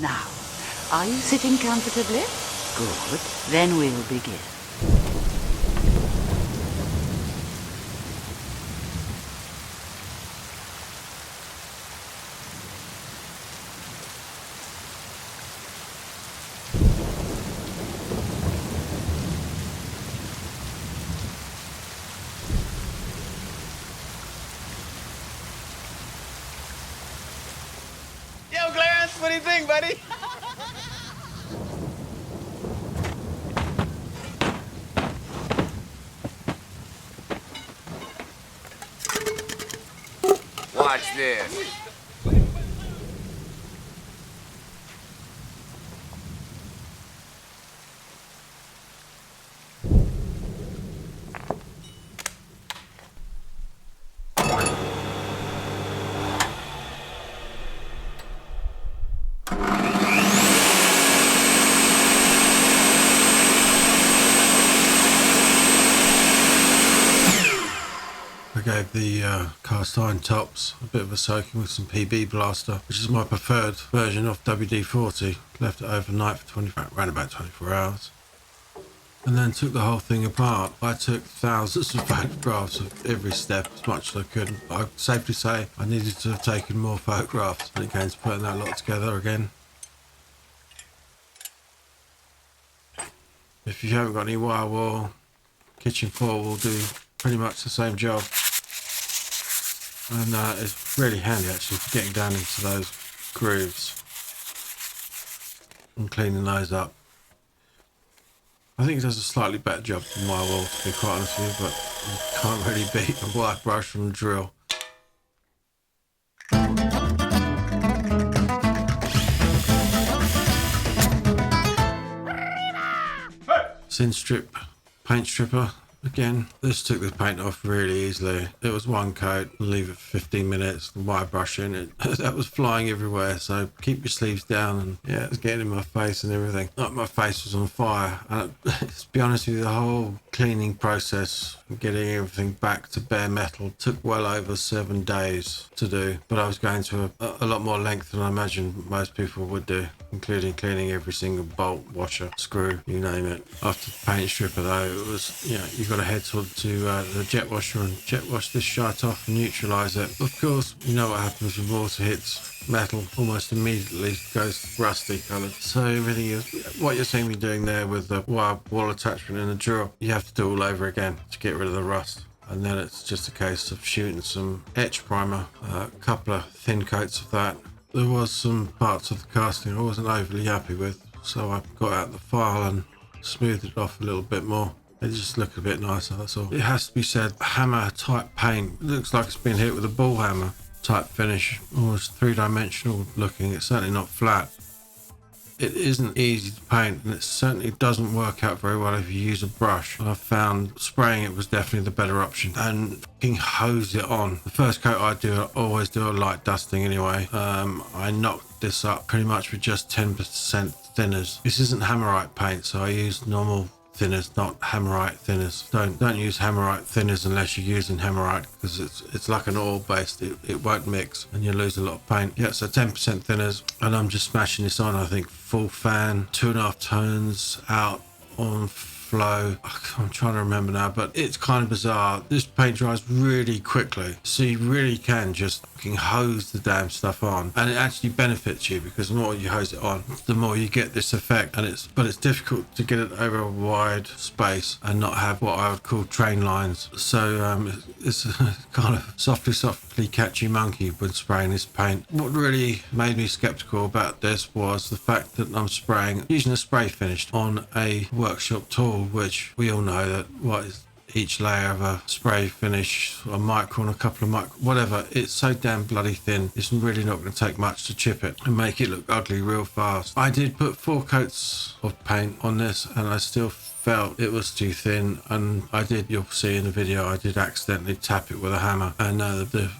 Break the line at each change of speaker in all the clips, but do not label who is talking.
Now, are you sitting comfortably? Good. Then we'll begin.
Yo, Clarence, what do you think, buddy?
Watch this.
I gave the cast iron tops a bit of a soaking with some PB Blaster, which is my preferred version of WD-40. Left it overnight for around about 24 hours. And then took the whole thing apart. I took thousands of photographs of every step as much as I could. I'd safely say I needed to have taken more photographs when it came to putting that lot together again. If you haven't got any wire wool, kitchen foil will do pretty much the same job. And it's really handy actually for getting down into those grooves and cleaning those up. I think it does a slightly better job than wire wool, to be quite honest with you, but you can't really beat a wire brush from a drill. Sin strip, paint stripper. Again, this took the paint off really easily. It was one coat, leave it for 15 minutes, the wire brush in it. That was flying everywhere, so keep your sleeves down. And yeah, it was getting in my face and everything. Like my face was on fire. And to be honest with you, the whole cleaning process, getting everything back to bare metal, took well over 7 days to do. But I was going to a lot more length than I imagined most people would do, including cleaning every single bolt, washer, screw, you name it. After the paint stripper though, it was, you know, you've got to head to the jet washer and jet wash this shite off and neutralise it. Of course, you know what happens when water hits metal, almost immediately goes rusty coloured. So everything is, what you're seeing me doing there with the wire wall attachment and the drill, you have to do all over again to get rid of the rust. And then it's just a case of shooting some etch primer, a couple of thin coats of that. There was some parts of the casting I wasn't overly happy with, so I got out the file and smoothed it off a little bit more. It just looked a bit nicer, that's all. It has to be said, hammer type paint. It looks like it's been hit with a bull hammer type finish, almost three-dimensional looking. It's certainly not flat. It isn't easy to paint, and it certainly doesn't work out very well if you use a brush. I've found spraying it was definitely the better option, and fucking hose it on. The first coat I do, I always do a light dusting anyway. I knocked this up pretty much with just 10% thinners. This isn't Hammerite paint, so I use normal thinners, not Hammerite thinners. Don't use Hammerite thinners unless you're using Hammerite, because it's like an oil based. It won't mix and you lose a lot of paint. Yeah, so 10% thinners, and I'm just smashing this on. I think full fan, 2.5 tones out on flow. I'm trying to remember now, but it's kind of bizarre. This paint dries really quickly, so you really can just fucking hose the damn stuff on, and it actually benefits you because the more you hose it on, the more you get this effect. But it's difficult to get it over a wide space and not have what I would call train lines. So it's a kind of softly catchy monkey when spraying this paint. What really made me skeptical about this was the fact that I'm spraying using a spray finish on a workshop tool, which we all know that what is each layer of a spray finish, a micron, a couple of micron, whatever, it's so damn bloody thin, it's really not going to take much to chip it and make it look ugly real fast. I did put 4 coats of paint on this and I still felt it was too thin, and you'll see in the video, I did accidentally tap it with a hammer, and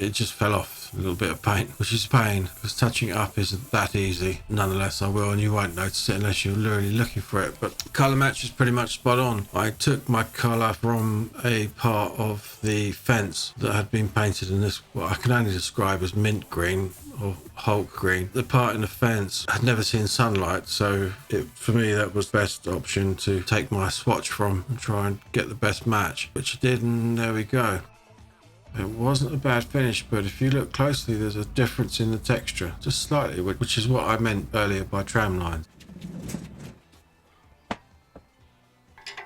it just fell off a little bit of paint, which is a pain because touching it up isn't that easy. Nonetheless, I will, and you won't notice it unless you're really looking for it. But colour match is pretty much spot on. I took my colour from a part of the fence that had been painted in this, what I can only describe as mint green. or Hulk green. The part in the fence had never seen sunlight, so for me that was the best option to take my swatch from and try and get the best match, which I did, and there we go. It wasn't a bad finish, but if you look closely, there's a difference in the texture, just slightly, which is what I meant earlier by tram lines.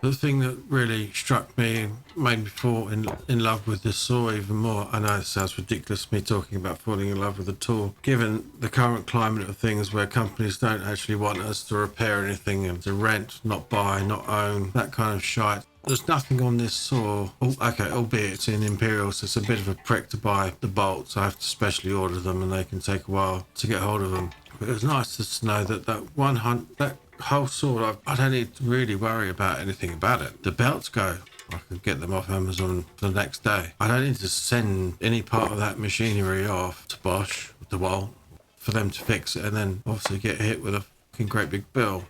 The thing that really struck me and made me fall in love with this saw even more, I know it sounds ridiculous me talking about falling in love with a tool, given the current climate of things where companies don't actually want us to repair anything and to rent, not buy, not own, that kind of shite. There's nothing on this saw, okay, albeit it's in Imperial, so it's a bit of a prick to buy the bolts. I have to specially order them and they can take a while to get hold of them. But it was nice to know that that whole saw, I don't need to really worry about anything about it. The belts go. I can get them off Amazon the next day. I don't need to send any part of that machinery off to Bosch, the Walt, for them to fix it and then obviously get hit with a fucking great big bill.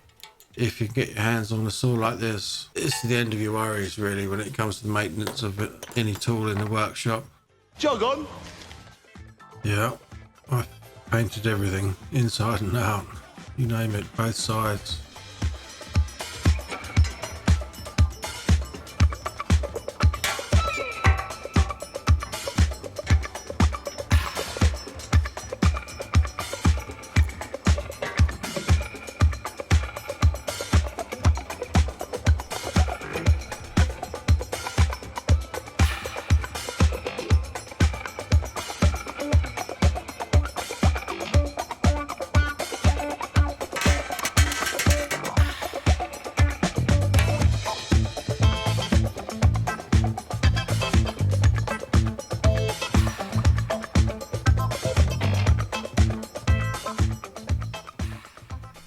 If you get your hands on a saw like this, it's the end of your worries really when it comes to the maintenance of any tool in the workshop.
Jog on.
Yeah, I've painted everything inside and out. You name it, both sides.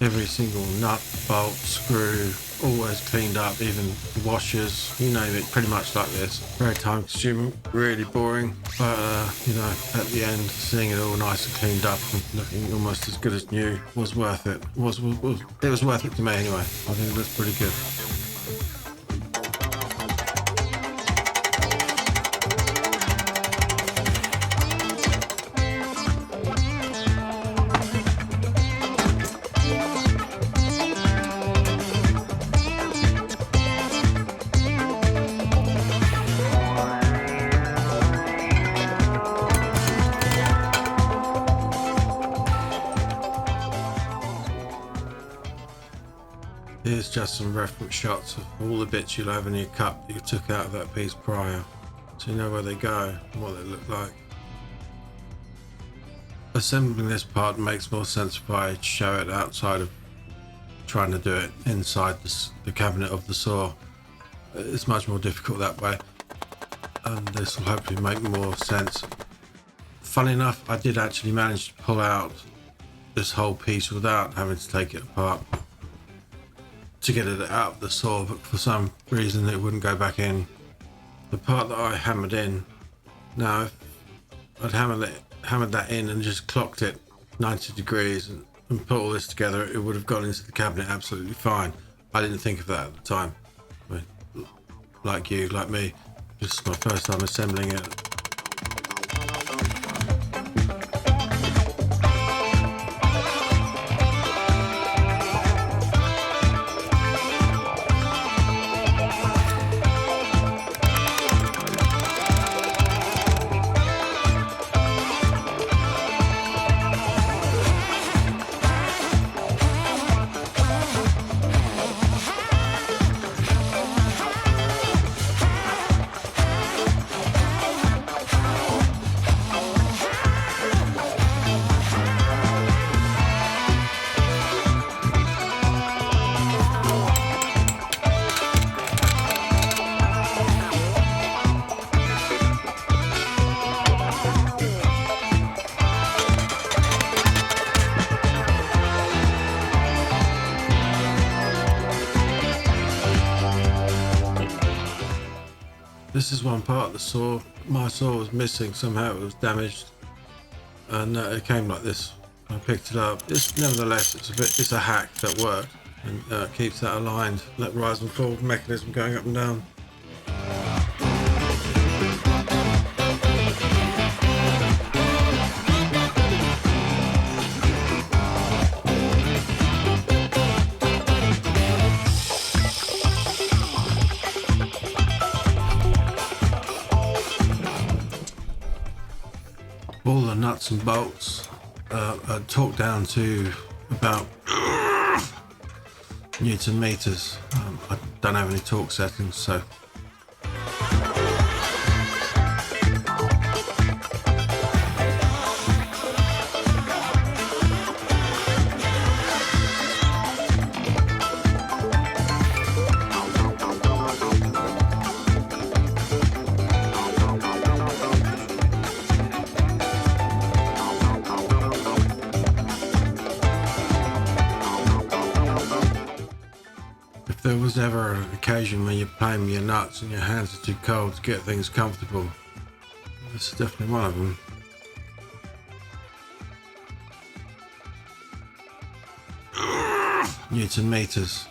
Every single nut, bolt, screw, always cleaned up, even the washers, you name it, pretty much like this. Very time consuming, really boring, but you know, at the end, seeing it all nice and cleaned up and looking almost as good as new was worth it. It was worth it to me anyway. I think it looks pretty good. Here's just some reference shots of all the bits you'll have in your cup that you took out of that piece prior, so you know where they go and what they look like. Assembling this part makes more sense if I show it outside of trying to do it inside the cabinet of the saw. It's much more difficult that way, and this will hopefully make more sense. Funny enough, I did actually manage to pull out this whole piece without having to take it apart to get it out of the saw, but for some reason it wouldn't go back in. The part that I hammered in, now if I'd hammered that in and just clocked it 90 degrees and put all this together, it would have gone into the cabinet absolutely fine. I didn't think of that at the time. I mean, like you, like me, this is my first time assembling it. This is one part of the saw. My saw was missing somehow, it was damaged, and it came like this. I picked it up. Nevertheless, it's a hack that worked and keeps that aligned, that rise and fall mechanism going up and down. nuts and bolts are torqued down to about Newton meters. I don't have any torque settings, so if there was ever an occasion when you're playing with your nuts and your hands are too cold to get things comfortable, this is definitely one of them. Newton meters.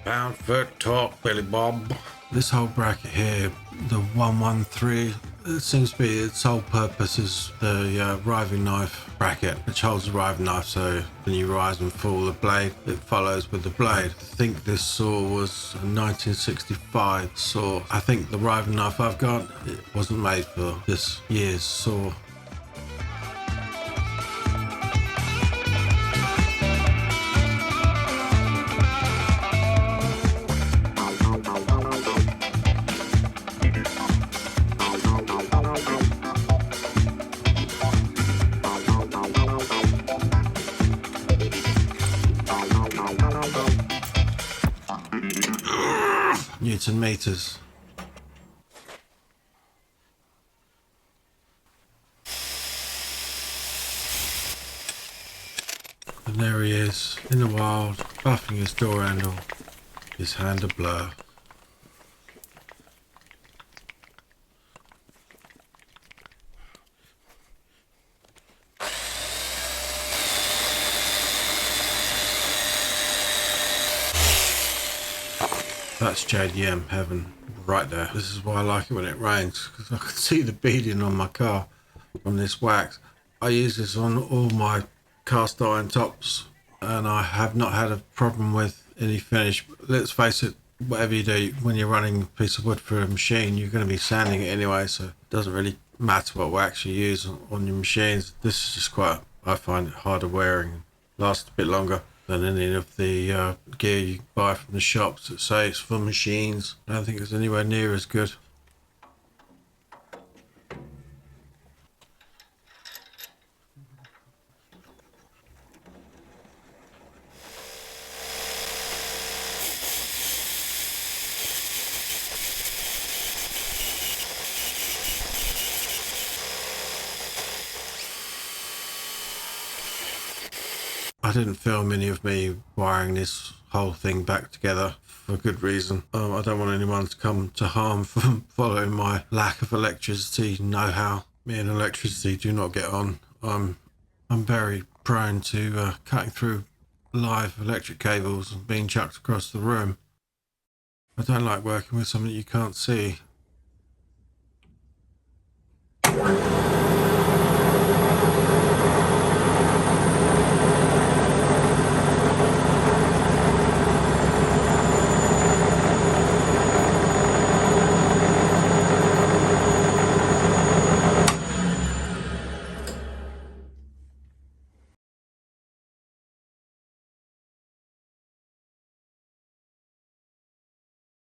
Pound foot torque, Billy Bob. This whole bracket here, the 113, it seems to be its sole purpose is the riving knife bracket, which holds the riving knife, so when you rise and fall the blade, it follows with the blade. I think this saw was a 1965 saw. I think the riving knife I've got, it wasn't made for this year's saw. Newton meters. And there he is, in the wild, buffing his door handle, his hand a blur. That's JDM heaven right there. This is why I like it when it rains, because I can see the beading on my car from this wax. I use this on all my cast iron tops and I have not had a problem with any finish. Let's face it, whatever you do, when you're running a piece of wood through a machine, you're going to be sanding it anyway, so it doesn't really matter what wax you use on your machines. This is just quite, I find it harder wearing, lasts a bit longer than any of the gear you buy from the shops that say it's for machines. I don't think it's anywhere near as good. I didn't film any of me wiring this whole thing back together for good reason. I don't want anyone to come to harm from following my lack of electricity know-how. Me and electricity do not get on. I'm very prone to cutting through live electric cables and being chucked across the room. I don't like working with something you can't see.